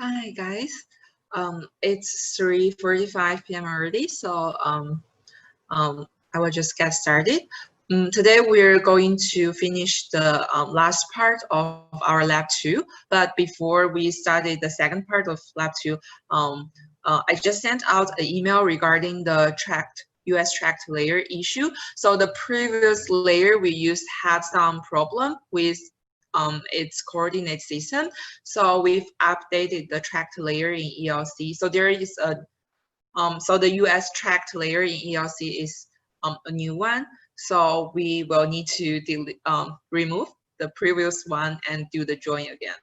Hi guys, it's 3:45 p.m. already, so I will just get started. Today we're going to finish the last part of our Lab 2, but before we started the second part of Lab 2, I just sent out an email regarding the US tracked layer issue. So the previous layer we used had some problem with its coordinate system. So we've updated the tracked layer in ELC. So there is a so the US tracked layer in ELC is a new one. So we will need to remove the previous one and do the join again.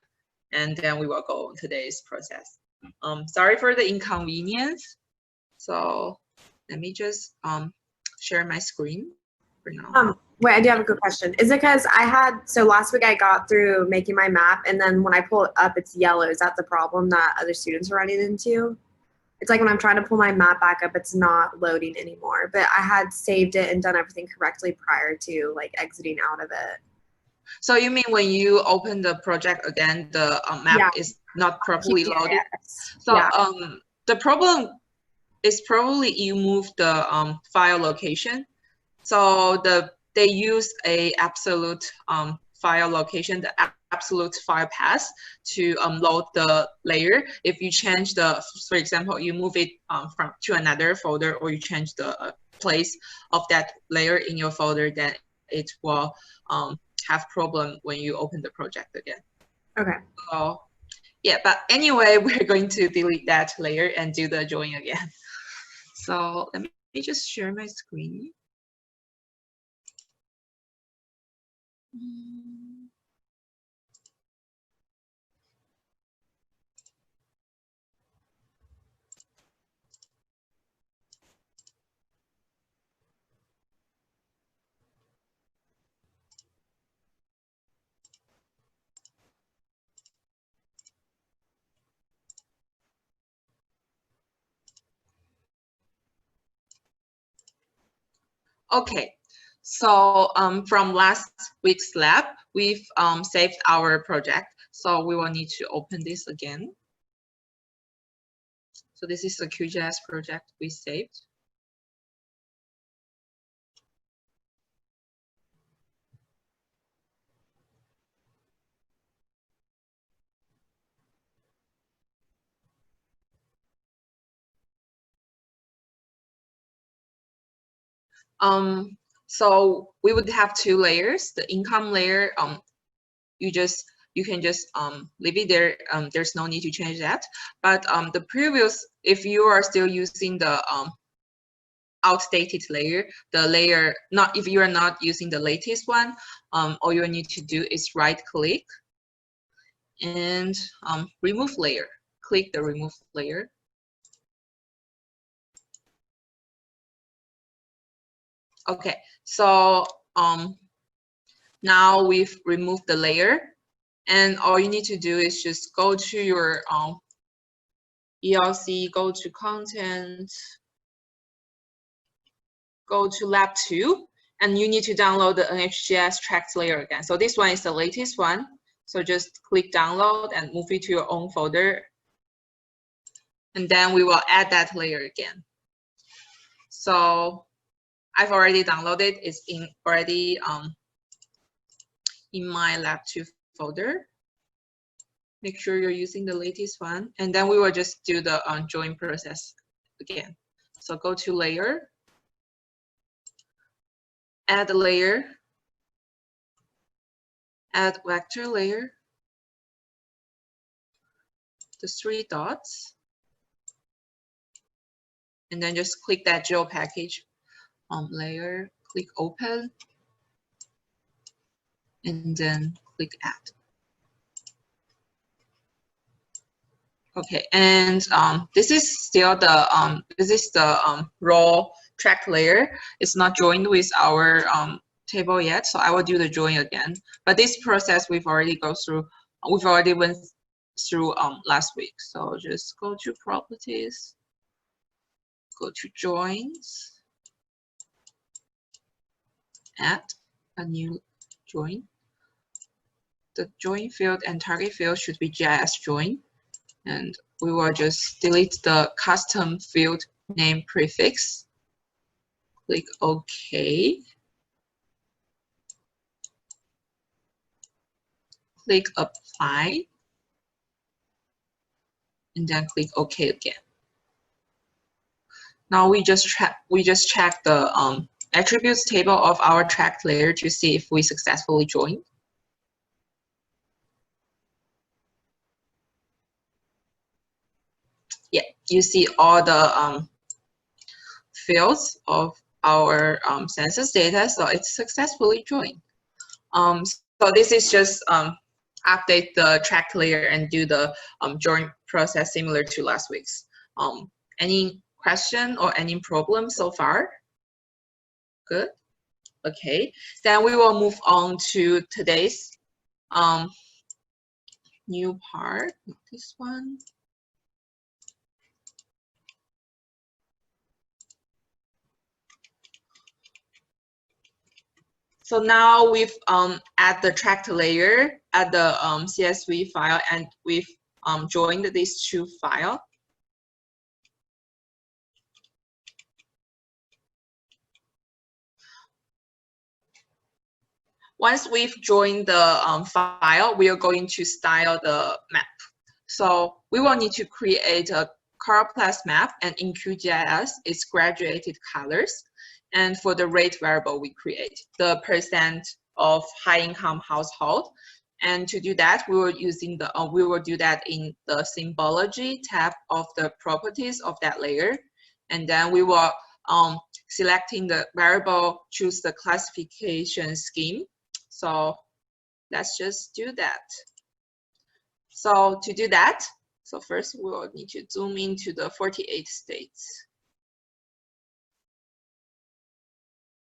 And then we will go on today's process. Sorry for the inconvenience. So let me just share my screen for now. Wait, I do have a good question. Is it because so last week I got through making my map and then when I pull it up, it's yellow. Is that the problem that other students are running into? It's like when I'm trying to pull my map back up, it's not loading anymore, but I had saved it and done everything correctly prior to like exiting out of it. So you mean when you open the project again, the map is not properly loaded? Yes. So the problem is probably you moved the file location. So they use a absolute file location, the absolute file path to load the layer. If you change for example, you move it to another folder, or you change the place of that layer in your folder, then it will have problem when you open the project again. Okay. So yeah, but anyway, we're going to delete that layer and do the join again. So let me just share my screen. Okay, so from last week's lab, we've saved our project. So we will need to open this again. So this is the QGIS project we saved. So we would have two layers. The income layer, you can just leave it there. There's no need to change that. But the previous, if you are still using the outdated layer, if you are not using the latest one, all you need to do is right click and remove layer. Click the remove layer. Okay, so now we've removed the layer, and all you need to do is just go to your ELC, go to content, go to Lab 2, and you need to download the NHGS tracked layer again. So this one is the latest one. So just click download and move it to your own folder. And then we will add that layer again. So I've already downloaded. It's already in my Lab 2 folder. Make sure you're using the latest one. And then we will just do the join process again. So go to layer, add a layer, add vector layer, the 3 dots, and then just click that geo package layer, click open, and then click add. Okay, and this is still the raw track layer. It's not joined with our table yet, so I will do the join again. But this process we've already went through last week. So just go to properties, go to joins, add a new join. The join field and target field should be GIS join. And we will just delete the custom field name prefix. Click OK. Click Apply. And then click OK again. Now we just check the attributes table of our tracked layer to see if we successfully joined. Yeah, you see all the fields of our census data, so it's successfully joined. So this is just update the tracked layer and do the join process similar to last week's. Any question or any problem so far? Good. Okay, then we will move on to today's new part. This one. So now we've add the tracked layer at the CSV file, and we've joined these two files. Once we've joined the file, we are going to style the map. So we will need to create a choroplast map, and in QGIS, it's graduated colors. And for the rate variable, we create the percent of high-income household. And to do that, we will do that in the symbology tab of the properties of that layer. And then we will selecting the variable, choose the classification scheme. So let's just do that. So to do that, so first we will need to zoom into the 48 states.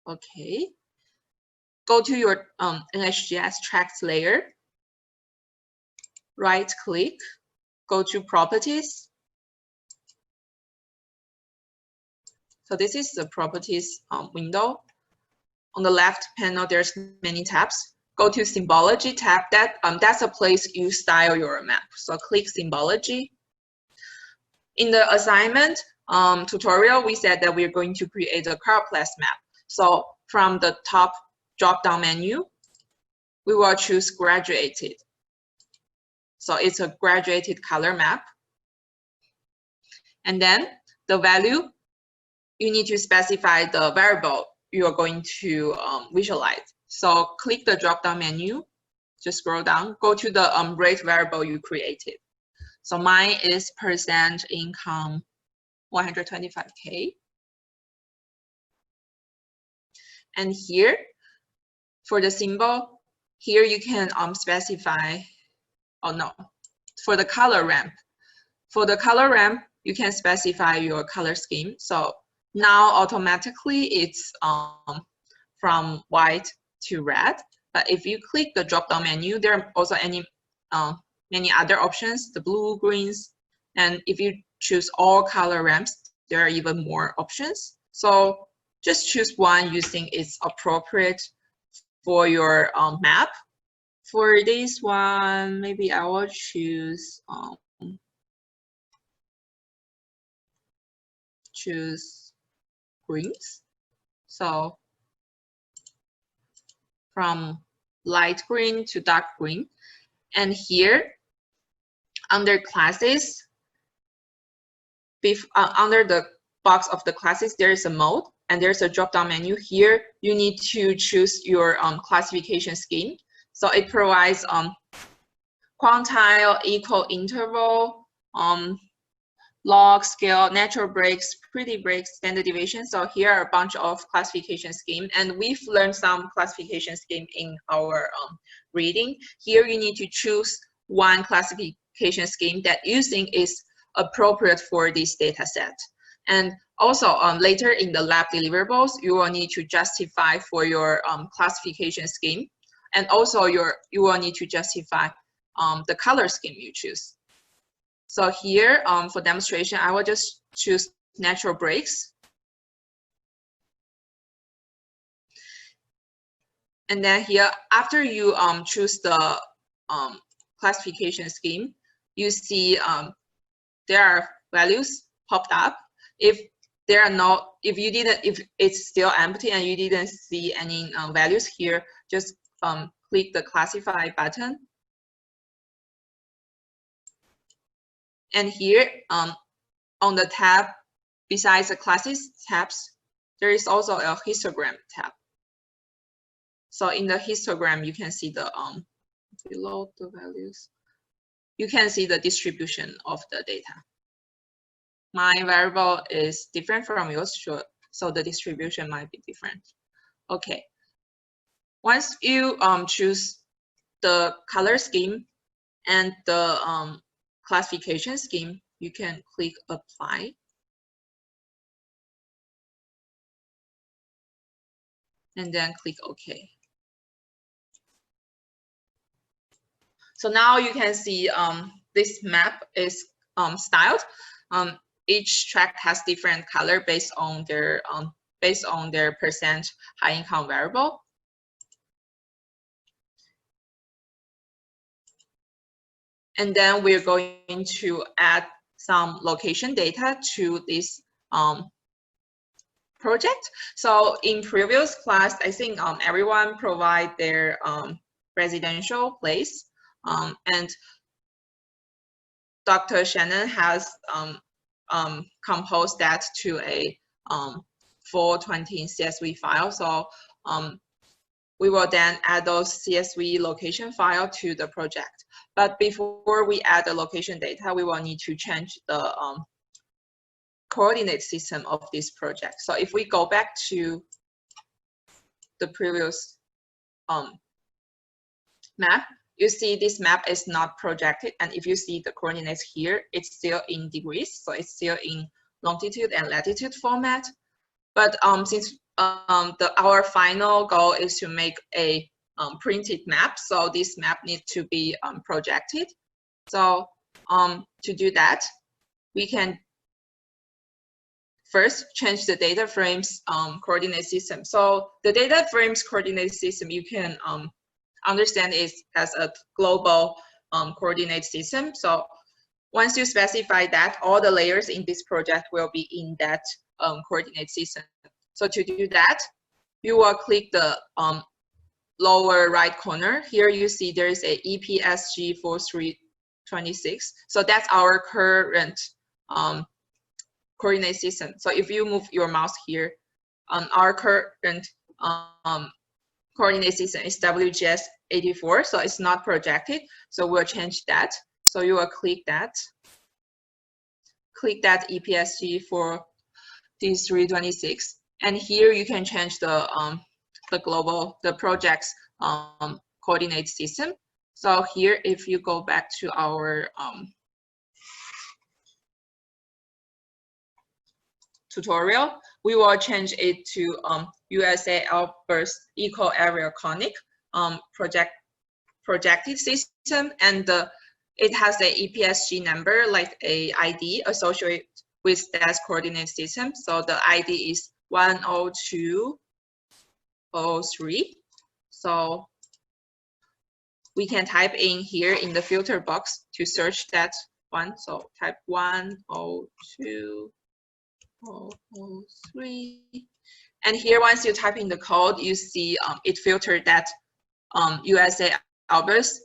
Okay. Go to your NHGS tracked layer. Right click, go to properties. So this is the properties window. On the left panel, there's many tabs. Go to symbology tab. That's a place you style your map. So click symbology. In the assignment tutorial, we said that we're going to create a choroplast map. So from the top drop-down menu, we will choose graduated. So it's a graduated color map. And then the value, you need to specify the variable you are going to visualize. So click the drop-down menu, just scroll down, go to the rate variable you created. So mine is percent income 125K. And here, for the symbol, here you can specify, oh no, for the color ramp. For the color ramp, you can specify your color scheme. So now automatically it's from white to red. But if you click the drop-down menu, there are also many other options, the blue, greens, and if you choose all color ramps, there are even more options. So just choose one using its appropriate for your map. For this one, maybe I will choose greens. So from light green to dark green. And here, under classes, under the box of the classes, there is a mode and there's a drop-down menu. Here, you need to choose your classification scheme. So it provides quantile, equal interval, log, scale, natural breaks, pretty breaks, standard deviation. So here are a bunch of classification scheme, and we've learned some classification scheme in our reading. Here you need to choose one classification scheme that you think is appropriate for this data set. And also later in the lab deliverables, you will need to justify for your classification scheme, and also you will need to justify the color scheme you choose. So here, for demonstration, I will just choose natural breaks. And then here, after you choose the classification scheme, you see there are values popped up. If there are no, if it's still empty and you didn't see any values here, just click the classify button. And here on the tab, besides the classes tabs, there is also a histogram tab. So in the histogram, you can see the below the values, you can see the distribution of the data. My variable is different from yours, so the distribution might be different. Okay. Once you choose the color scheme and the classification scheme, you can click apply. And then click OK. So now you can see this map is styled. Each tract has different color based on their percent high income variable. And then we're going to add some location data to this project. So in previous class, I think everyone provide their residential place, and Dr. Shannon has composed that to a 420 CSV file. So we will then add those CSV location file to the project. But before we add the location data, we will need to change the coordinate system of this project. So if we go back to the previous map, you see this map is not projected. And if you see the coordinates here, it's still in degrees. So it's still in longitude and latitude format. But since our final goal is to make a printed map, so this map needs to be projected. So to do that, we can first change the data frames coordinate system. So the data frames coordinate system, you can understand it as a global coordinate system. So once you specify that, all the layers in this project will be in that coordinate system. So to do that, you will click the lower right corner. Here you see there is a EPSG 4326. So that's our current coordinate system. So if you move your mouse here, our current coordinate system is WGS 84, so it's not projected. So we'll change that. So you will click that EPSG for these 326, and here you can change the project's coordinate system. So here, if you go back to our tutorial, we will change it to USA outburst equal area conic projected system, and it has a EPSG number, like a ID associated with that coordinate system. So the ID is 10203. So we can type in here in the filter box to search that one. So type 10203. And here, once you type in the code, you see it filtered that USA outburst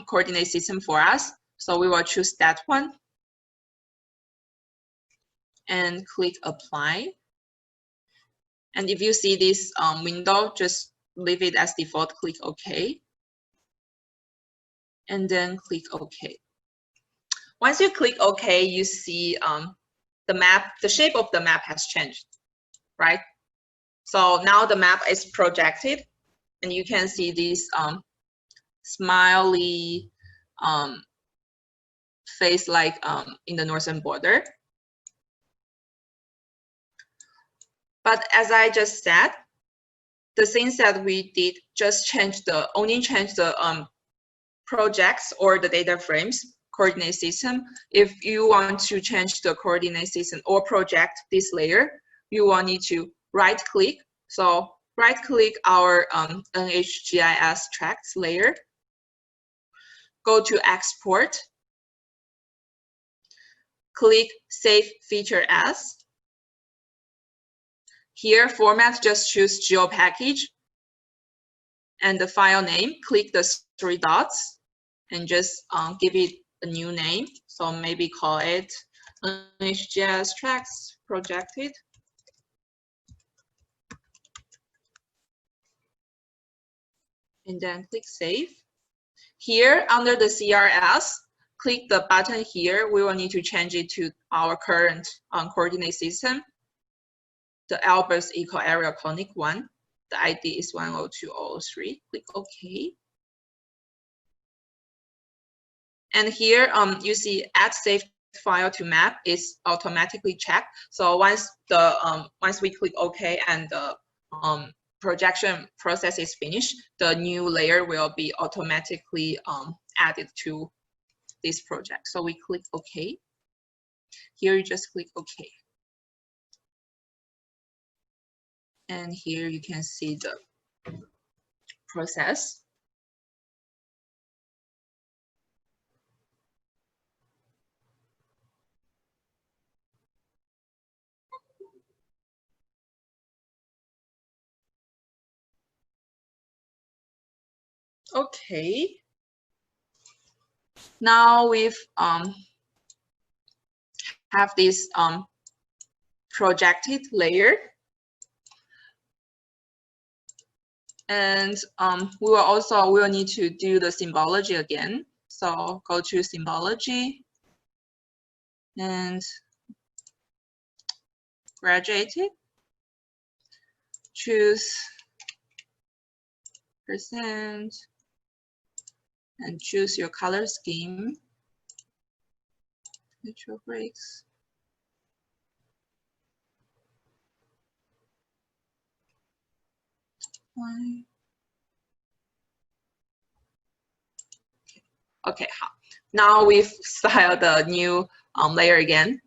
coordinate system for us. So we will choose that one and click apply. And if you see this window, just leave it as default, click OK. And then click OK. Once you click OK, you see the shape of the map has changed, right? So now the map is projected, and you can see this smiley face like in the northern border. But as I just said, the things that we did just only change the projects or the data frames coordinate system. If you want to change the coordinate system or project this layer, you will need to right click. So right click our NHGIS tracts layer, go to export, click Save Feature As. Here, format, just choose geo package. And the file name, click the 3 dots and just give it a new name. So maybe call it HJS tracks projected. And then click Save. Here, under the CRS, click the button here. We will need to change it to our current coordinate system. The Albers equal area conic 1. The ID is 102.003. Click OK. And here, you see Add Saved File to Map is automatically checked. So once we click OK and the projection process is finished, the new layer will be automatically added to this project. So we click OK. Here you just click OK. And here you can see the process. Okay. Now we've have this projected layer. And we will need to do the symbology again. So go to symbology and graduated. Choose percent and choose your color scheme. Neutral breaks. Okay, now we've styled the new layer again.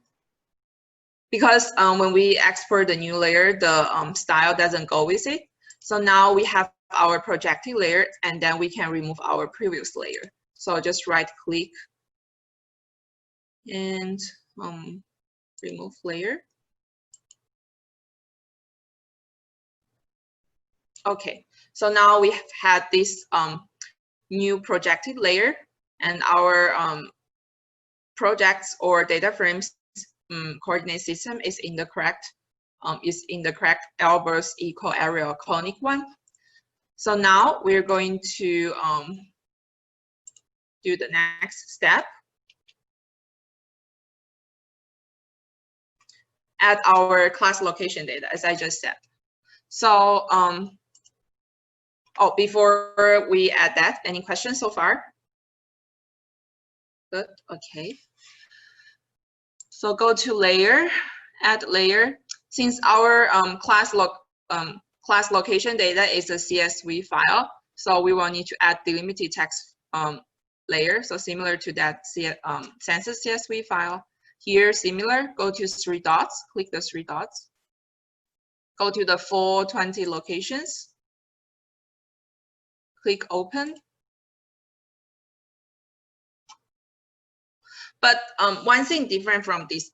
Because when we export the new layer, the style doesn't go with it. So now we have our projected layer, and then we can remove our previous layer. So just right click and remove layer. Okay, so now we have had this new projected layer, and our projects or data frames coordinate system is in the correct Albers equal area conic 1. So now we're going to do the next step. Add our class location data, as I just said. So before we add that, any questions so far? Good, okay. So go to layer, add layer. Since our class location data is a CSV file, so we will need to add delimited text layer. So similar to that census CSV file. Here, similar, go to 3 dots, click the 3 dots. Go to the 420 locations. Click open. But one thing different from this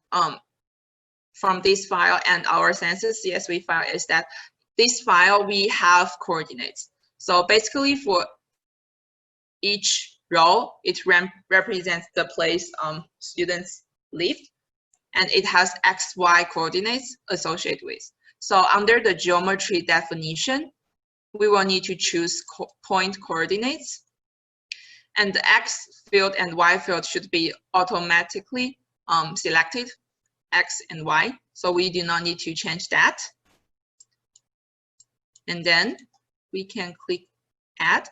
file and our census CSV file is that this file we have coordinates. So basically for each row, it represents the place students lived, and it has X, Y coordinates associated with. So under the geometry definition, we will need to choose point coordinates. And the X field and Y field should be automatically selected, X and Y. So we do not need to change that. And then we can click Add.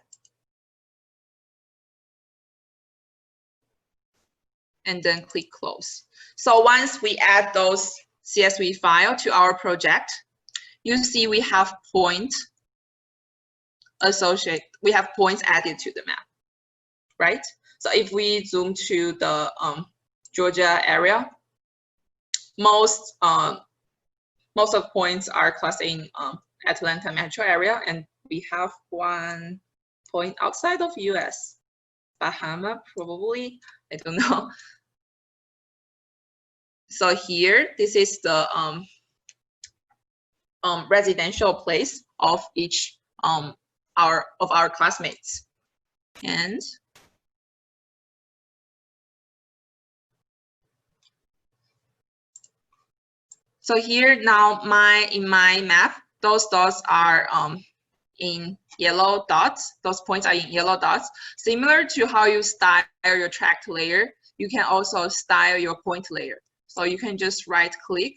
And then click Close. So once we add those CSV file to our project, you see we have points added to the map, right? So if we zoom to the Georgia area, most of points are clustered in Atlanta metro area, and we have 1 point outside of US, Bahama probably, I don't know. So here, this is the residential place of each our classmates. And so here now in my map, those dots are in yellow dots. Those points are in yellow dots. Similar to how you style your tracked layer, you can also style your point layer. So you can just right click,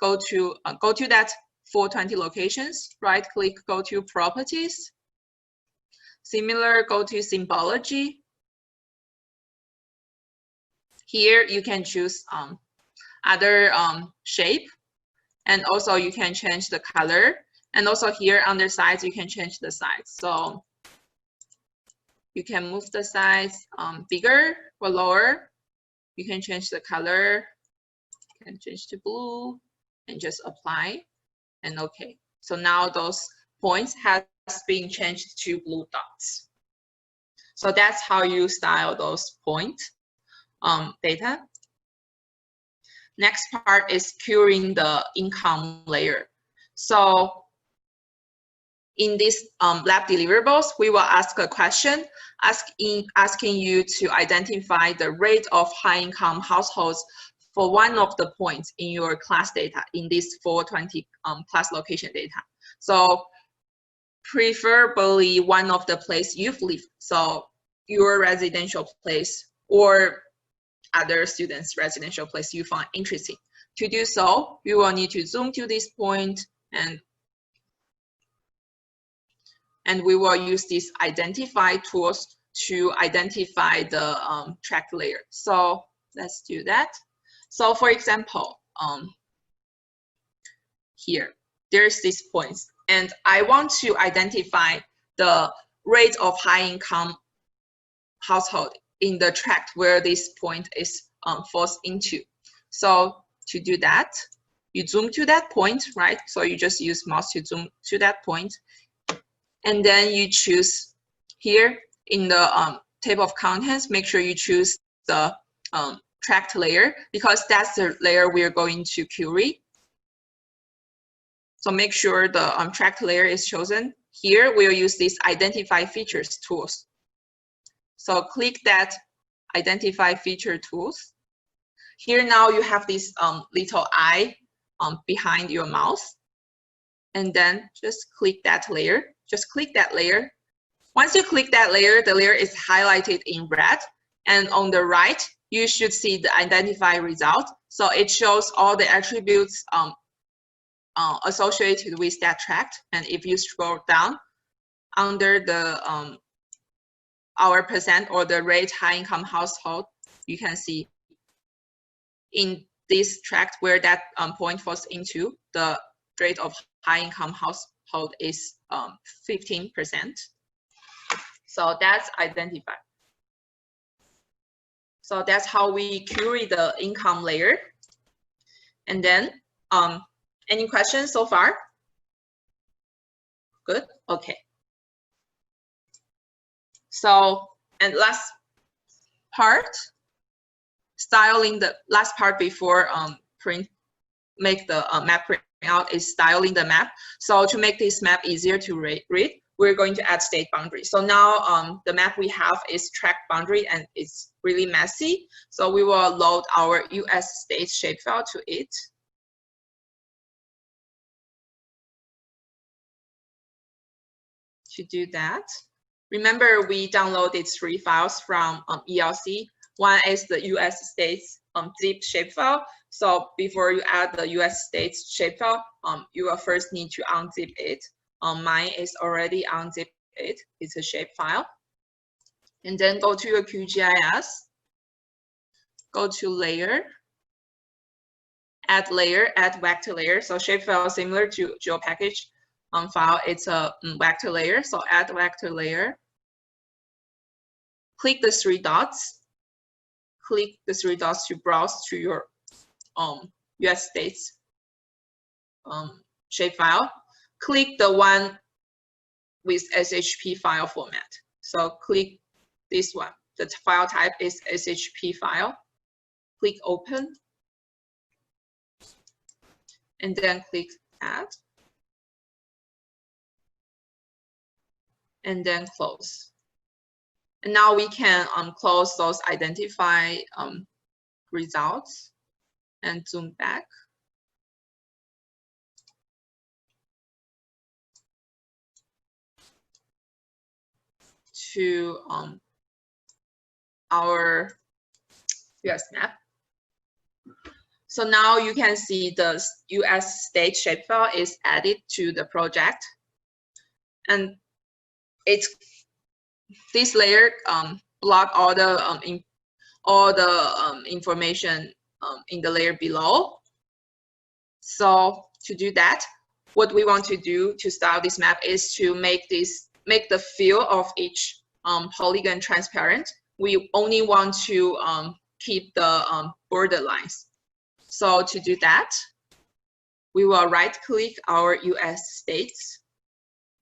go to that 420 locations, right click, go to properties. Similar, go to symbology. Here you can choose other shape, and also you can change the color. And also here under size, you can change the size. So you can move the size bigger or lower. You can change the color. You can change to blue and just apply and okay. So now those points has been changed to blue dots. So that's how you style those point data. Next part is curing the income layer. So in this lab deliverables, we will ask a question asking you to identify the rate of high-income households for one of the points in your class data in this 420 class location data. So preferably one of the place you've lived, so your residential place or other students' residential place you find interesting. To do so, you will need to zoom to this point and we will use these identify tools to identify the track layer. So let's do that. So for example, here, there's these points, and I want to identify the rate of high income household in the tract where this point is falls into. So to do that, you zoom to that point, right? So you just use mouse to zoom to that point. And then you choose here in the table of contents, make sure you choose the tracked layer because that's the layer we're going to query. So make sure the tracked layer is chosen. Here we'll use this identify features tools. So click that identify feature tools. Here now you have this little eye behind your mouse. And then just click that layer. Just click that layer. Once you click that layer, the layer is highlighted in red. And on the right, you should see the identify result. So it shows all the attributes associated with that tract. And if you scroll down under the our percent or the rate high income household, you can see in this tract where that point falls into, the rate of high income household is 15%. So that's identified. So that's how we query the income layer. And then any questions so far? Good, okay. So, and last part, styling the last part before make the map print out is styling the map. So to make this map easier to read, we're going to add state boundary. So now the map we have is track boundary and it's really messy. So we will load our US state shapefile to it. To do that, remember we downloaded 3 files from ELC. One is the US states zip shapefile. So before you add the US states shapefile, you will first need to unzip it. Mine is already unzipped it. It's a shapefile. And then go to your QGIS. Go to layer. Add layer, add vector layer. So shapefile similar to GeoPackage file. It's a vector layer. So add vector layer. Click the 3 dots. Click the 3 dots to browse to your US states shapefile. Click the one with SHP file format. So click this one. The file type is SHP file. Click open. and then click Add, and then close. And now we can close those identify results and zoom back. To our US map. So now you can see the US state shapefile is added to the project, and it's this layer block all the information in the layer below. So to do that, what we want to do to style this map is to make the fill of each polygon transparent. We only want to keep the border lines. So to do that, we will right-click our US states,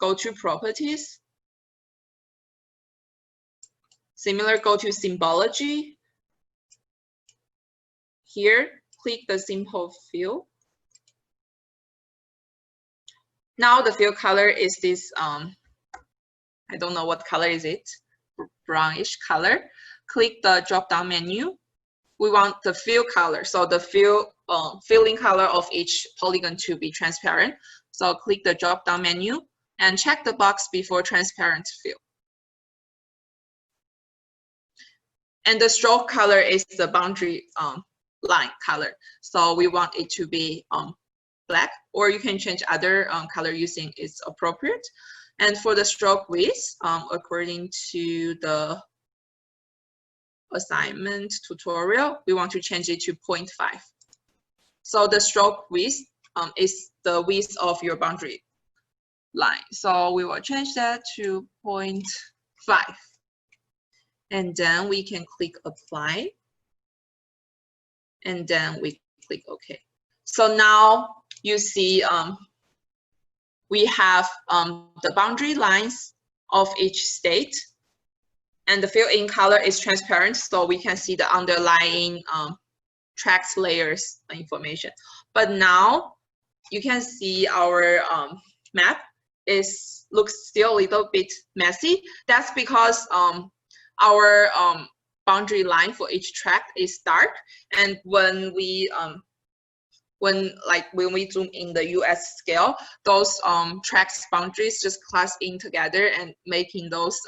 go to Properties, similar, go to Symbology. Here, click the Simple Fill. Now the fill color is this, I don't know what color is it, brownish color. Click the drop-down menu. We want the fill color, so the filling color of each polygon to be transparent. So click the drop-down menu and check the box before transparent fill. And the stroke color is the boundary line color. So we want it to be black, or you can change other color using it's appropriate. And for the stroke width, according to the assignment tutorial, we want to change it to 0.5. So the stroke width is the width of your boundary line. So we will change that to 0.5. And then we can click Apply. And then we click OK. So now you see we have the boundary lines of each state, and the fill-in color is transparent, so we can see the underlying tracked layers information. But now you can see our map looks still a little bit messy. That's because our boundary line for each track is dark, and when we zoom in the US scale, those tracks boundaries just class in together and making those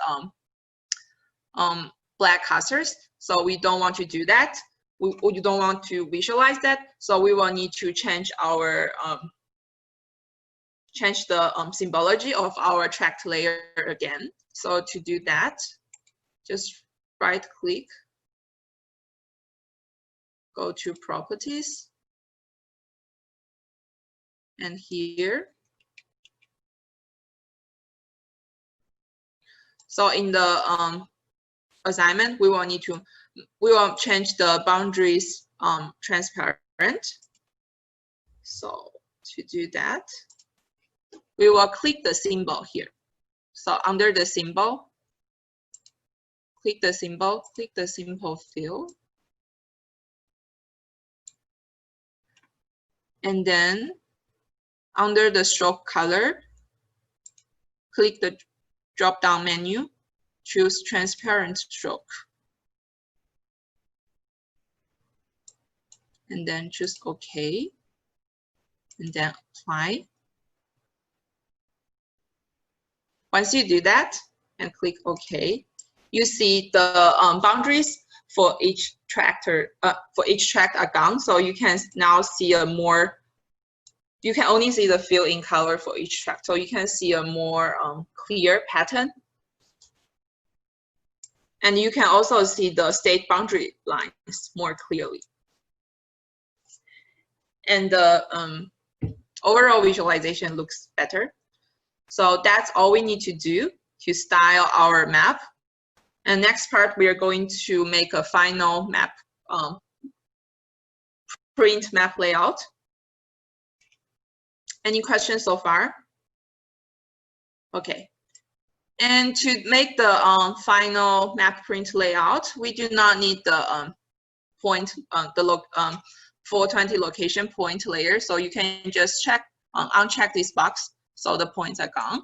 black cursors. So we don't want to do that. We don't want to visualize that. So we will need to change our symbology of our tracked layer again. So to do that, just right click, go to Properties, and here. So in the assignment, we will change the boundaries transparent. So to do that, we will click the symbol here. So under the symbol, click the symbol, click the simple fill. And then under the stroke color, click the drop-down menu, choose transparent stroke. And then choose OK. And then apply. Once you do that and click OK, you see the boundaries for each track are gone. So you can now see you can only see the fill-in color for each track. So you can see a more clear pattern. And you can also see the state boundary lines more clearly. And the overall visualization looks better. So that's all we need to do to style our map. And next part, we are going to make a final map, print map layout. Any questions so far? Okay. And to make the final map print layout, we do not need the full 20 location point layer. So you can just check, uncheck this box so the points are gone.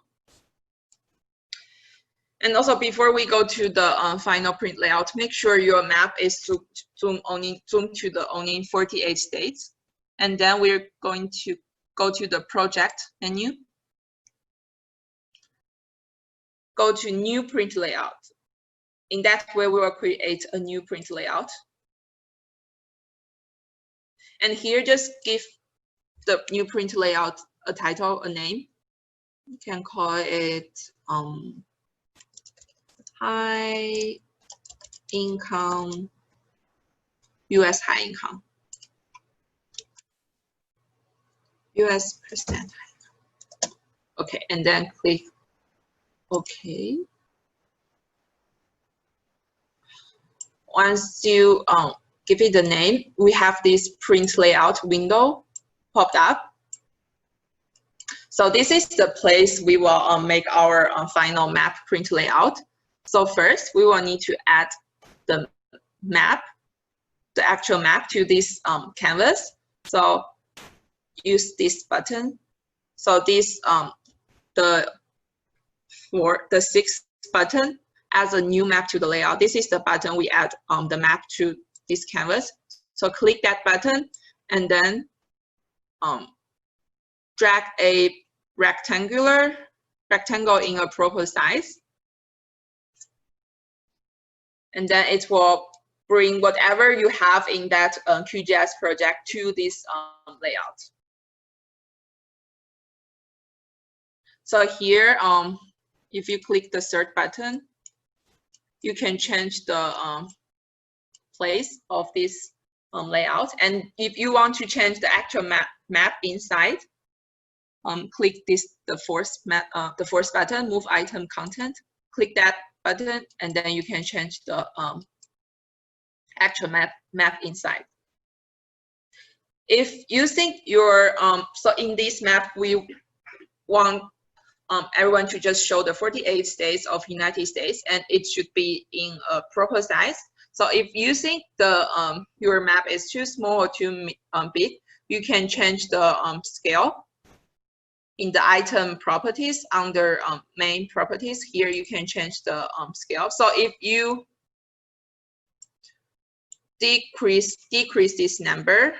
And also before we go to the final print layout, make sure your map is zoomed to the only 48 states. And then we're going to go to the project menu. Go to new print layout. In that way, we will create a new print layout. And here, just give the new print layout a title, a name. You can call it high income, US high income, US percent. Okay, and then click OK. Once you give it the name, we have this print layout window popped up. So this is the place we will make our final map print layout. So first, we will need to add the map, the actual map to this canvas. So use this button. So this the sixth button adds a new map to the layout. This is the button we add the map to this canvas. So click that button and then drag a rectangle in a proper size. And then it will bring whatever you have in that QGIS project to this layout. So here, if you click the search button, you can change the place of this layout. And if you want to change the actual map inside, click the fourth button, move item content. Click that button, and then you can change the actual map inside. If you think your so in this map we want everyone to just show the 48 states of United States, and it should be in a proper size. So if you think the your map is too small or too big, you can change the scale. In the item properties under main properties, here you can change the scale. So if you decrease this number,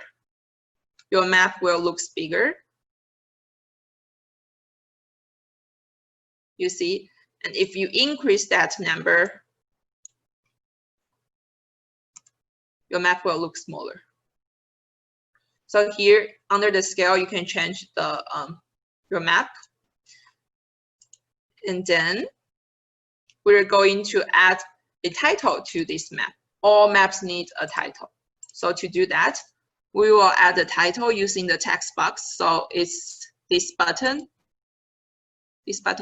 your map will look bigger. You see, and if you increase that number, your map will look smaller. So here under the scale, you can change the your map. And then we're going to add a title to this map. All maps need a title. So to do that, we will add a title using the text box. So it's this button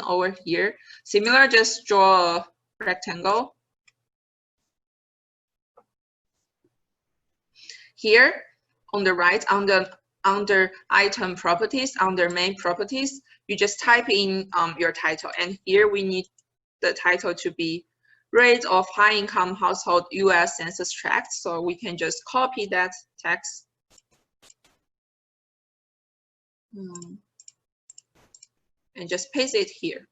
over here. Similar, just draw a rectangle. Here on the right, under item properties, under main properties, you just type in your title. And here we need the title to be Rate of High Income Household US Census Tract. So we can just copy that text. And just paste it here.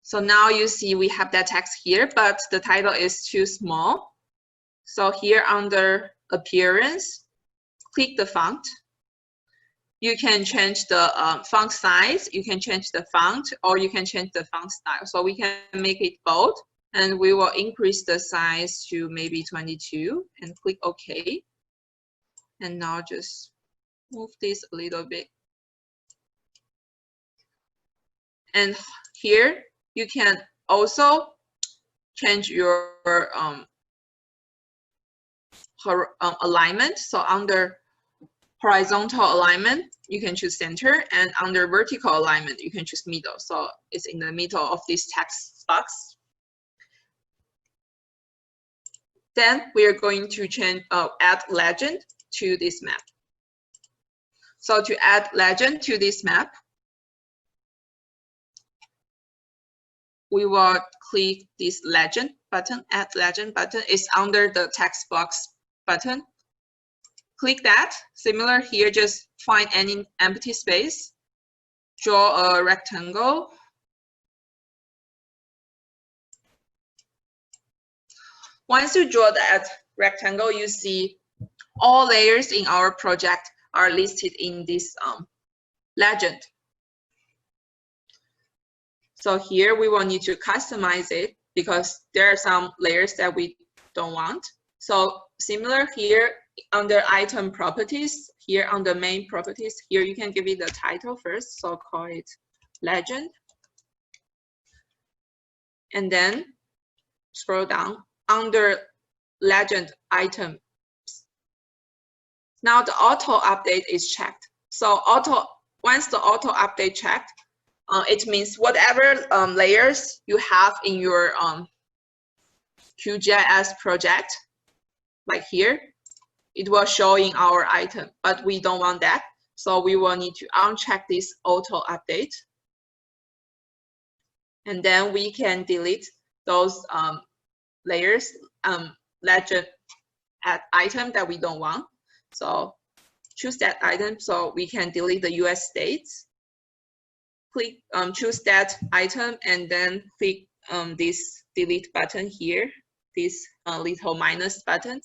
So now you see we have that text here, but the title is too small. So here under Appearance, click the font. You can change the font size, you can change the font, or you can change the font style. So we can make it bold, and we will increase the size to maybe 22 and click OK. And now just move this a little bit. And here you can also change your alignment. So under horizontal alignment, you can choose center, and under vertical alignment, you can choose middle. So it's in the middle of this text box. Then we are going to change add legend to this map. So to add legend to this map, we will click this legend button. Add legend button is under the text box button. Click that. Similar here, just find any empty space. Draw a rectangle. Once you draw that rectangle, you see all layers in our project are listed in this legend. So here we will need to customize it because there are some layers that we don't want. So similar here under item properties, here under main properties, here you can give it the title first. So call it legend. And then scroll down under legend item. Now the auto update is checked. So once the auto update checked, it means whatever layers you have in your QGIS project, like here, it will show in our item, but we don't want that. So we will need to uncheck this auto update. And then we can delete those layers, legend item that we don't want. So choose that item so we can delete the US states. Click, choose that item and then click this delete button here, this little minus button.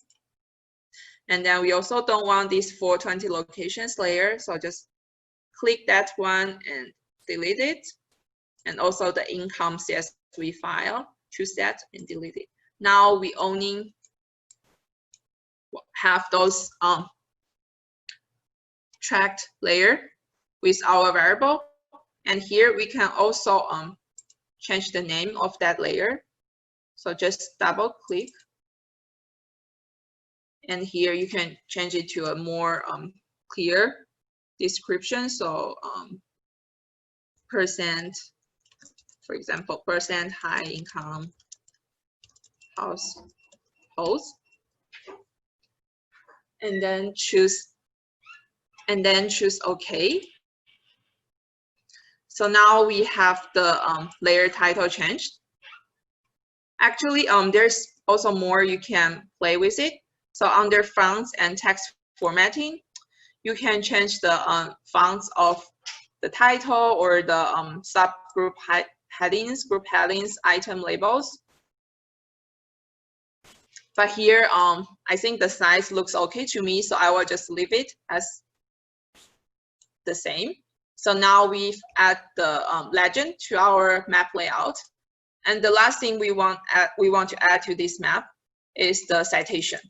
And then we also don't want this 420 locations layer, so just click that one and delete it. And also the income CSV file, choose that and delete it. Now we only have those tracked layer with our variable. And here we can also change the name of that layer. So just double click. And here you can change it to a more clear description. So percent, for example, percent high income households. And then choose OK. So now we have the layer title changed. Actually, there's also more you can play with it. So under fonts and text formatting, you can change the fonts of the title or the subgroup headings, group headings, item labels. But here, I think the size looks okay to me, so I will just leave it as the same. So now we've added the legend to our map layout. And the last thing we want to add to this map is the citation.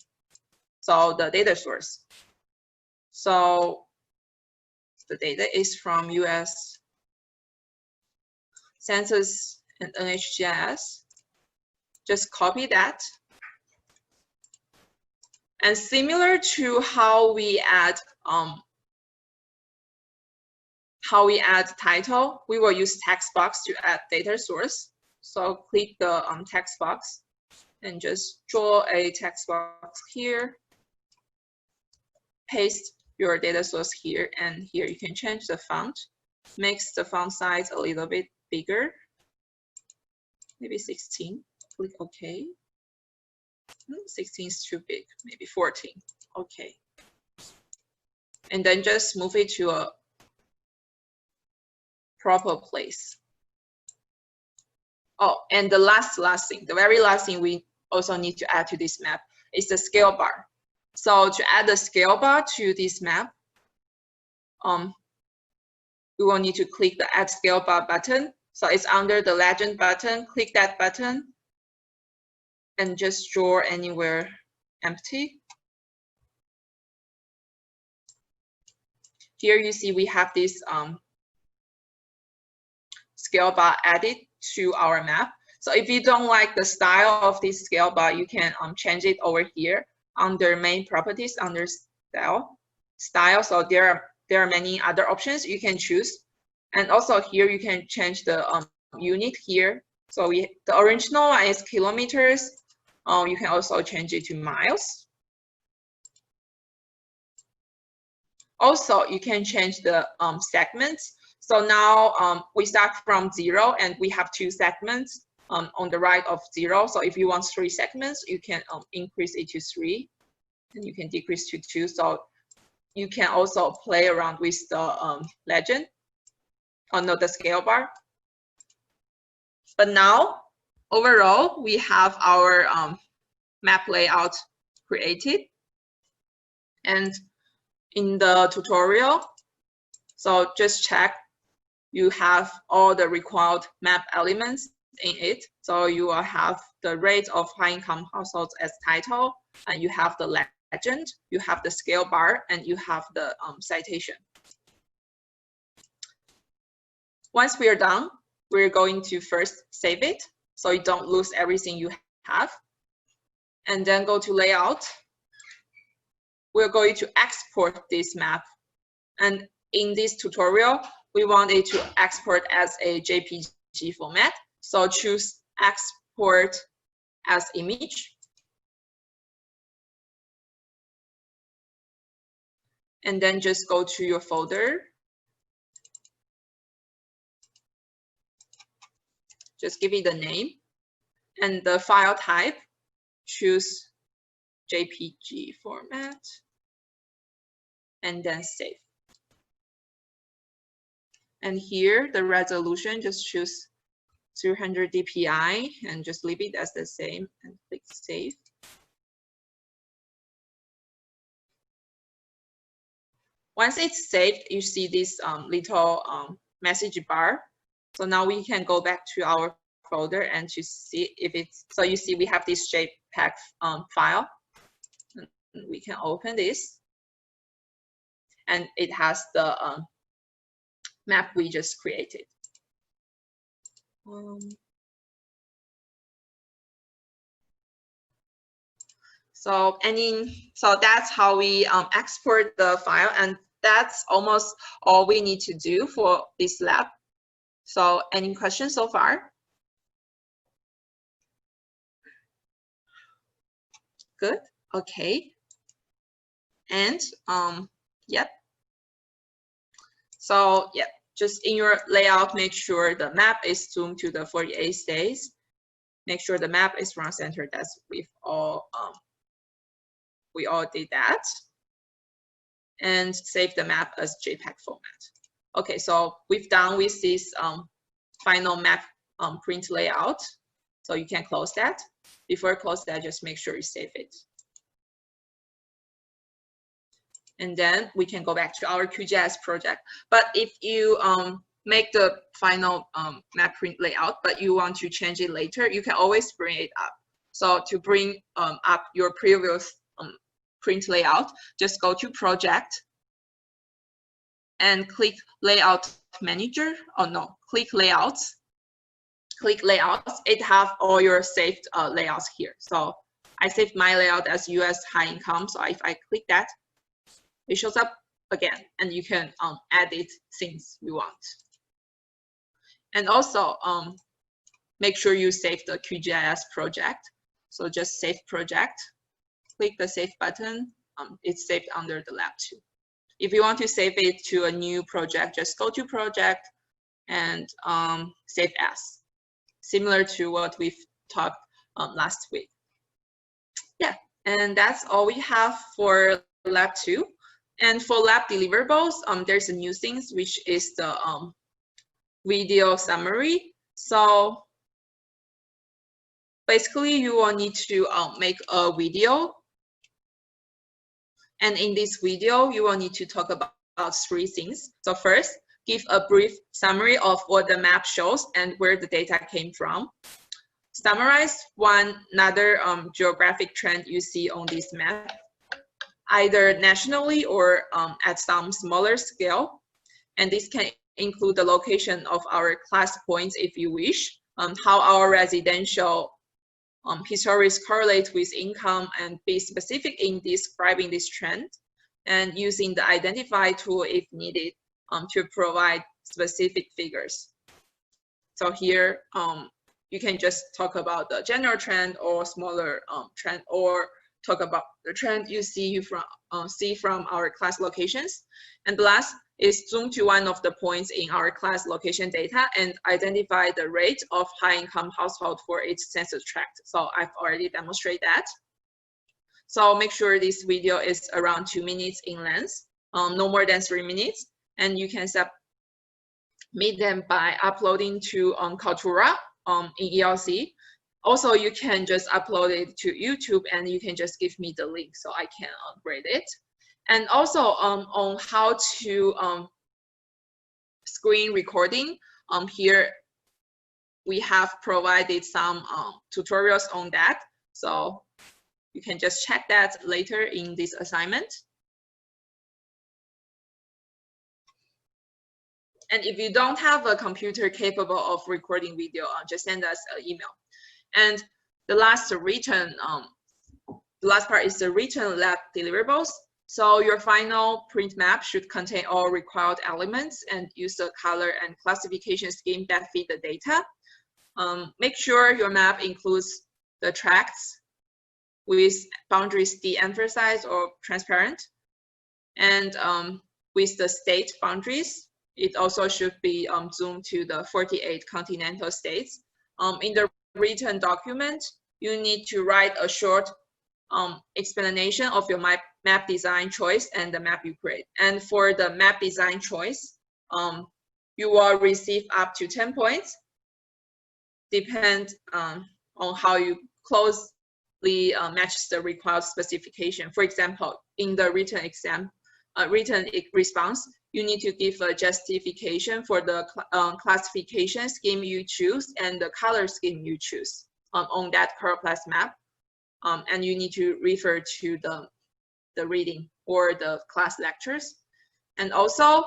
So the data source. So the data is from US Census and NHGIS. Just copy that. And similar to how we add title, we will use text box to add data source. So click the text box and just draw a text box here. Paste your data source here, and here you can change the font. Makes the font size a little bit bigger, maybe 16. Click OK. 16 is too big, maybe 14. OK. And then just move it to a proper place. Oh, and the last thing, the very last thing we also need to add to this map is the scale bar. So to add the scale bar to this map, we will need to click the Add Scale Bar button. So it's under the legend button. Click that button and just draw anywhere empty. Here you see we have this scale bar added to our map. So if you don't like the style of this scale bar, you can change it over here under main properties, under style. So there are many other options you can choose. And also here you can change the unit here. So the original one is kilometers. You can also change it to miles. Also, you can change the segments. So now we start from 0 and we have 2 segments on the right of 0. So if you want 3 segments, you can increase it to 3. and you can decrease to 2. So you can also play around with the legend, the scale bar. But now, overall, we have our map layout created. And in the tutorial, so just check you have all the required map elements in it. So you will have the rate of high-income households as title, and you have the legend, you have the scale bar, and you have the citation. Once we are done, we're going to first save it so you don't lose everything you have. And then go to layout. We're going to export this map. And in this tutorial, we want it to export as a JPG format. So choose export as image. And then just go to your folder. Just give it a name. And the file type, choose JPG format. And then save. And here, the resolution, just choose 300 dpi and just leave it as the same and click save. Once it's saved, you see this little message bar. So now we can go back to our folder and to see if it's, so you see we have this JPEG file. And we can open this. And it has the map we just created. So that's how we export the file, and that's almost all we need to do for this lab. So any questions so far? Good. Okay. And yep. So yeah, just in your layout, make sure the map is zoomed to the 48 states. Make sure the map is front center. That's we all did that. And save the map as JPEG format. Okay, so we've done with this final map print layout. So you can close that. Before you close that, just make sure you save it. And then we can go back to our QGIS project. But if you make the final map print layout, but you want to change it later, you can always bring it up. So to bring up your previous print layout, just go to project and click layout manager. Oh no, click layouts. Click layouts. It have all your saved layouts here. So I saved my layout as US high income. So if I click that, it shows up again, and you can edit things you want. And also make sure you save the QGIS project. So just save project, click the save button. It's saved under the Lab2. If you want to save it to a new project, just go to project and save as, similar to what we've talked last week. Yeah, and that's all we have for Lab2. And for lab deliverables, there's a new thing, which is the video summary. So basically, you will need to make a video. And in this video, you will need to talk about 3 things. So first, give a brief summary of what the map shows and where the data came from. Summarize another geographic trend you see on this map, either nationally or at some smaller scale. And this can include the location of our class points if you wish, how our residential histories correlate with income, and be specific in describing this trend, and using the identify tool if needed to provide specific figures. So here, you can just talk about the general trend or smaller trend, or talk about the trend you see from our class locations. And last is zoom to one of the points in our class location data and identify the rate of high income household for its census tract. So I've already demonstrated that. So make sure this video is around 2 minutes in length, no more than 3 minutes. And you can submit them by uploading to Kaltura in ELC. Also, you can just upload it to YouTube and you can just give me the link so I can grade it. And also on how to screen recording, here we have provided some tutorials on that. So you can just check that later in this assignment. And if you don't have a computer capable of recording video, just send us an email. And the last part is the written lab deliverables. So your final print map should contain all required elements and use the color and classification scheme that fit the data. Make sure your map includes the tracts with boundaries de-emphasized or transparent, and with the state boundaries, it also should be zoomed to the 48 continental states. In the written document, you need to write a short explanation of your map design choice and the map you create. And for the map design choice, you will receive up to 10 points, depend on how you closely match the required specification. For example, in the written exam, written response, you need to give a justification for the classification scheme you choose and the color scheme you choose on that choroplast map. And you need to refer to the reading or the class lectures. And also,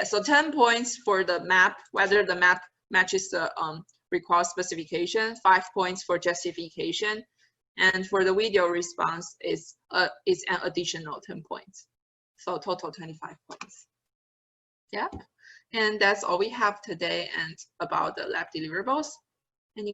so 10 points for the map, whether the map matches the required specification, 5 points for justification, and for the video response is an additional 10 points. So total 25 points. Yep, and that's all we have today and about the lab deliverables.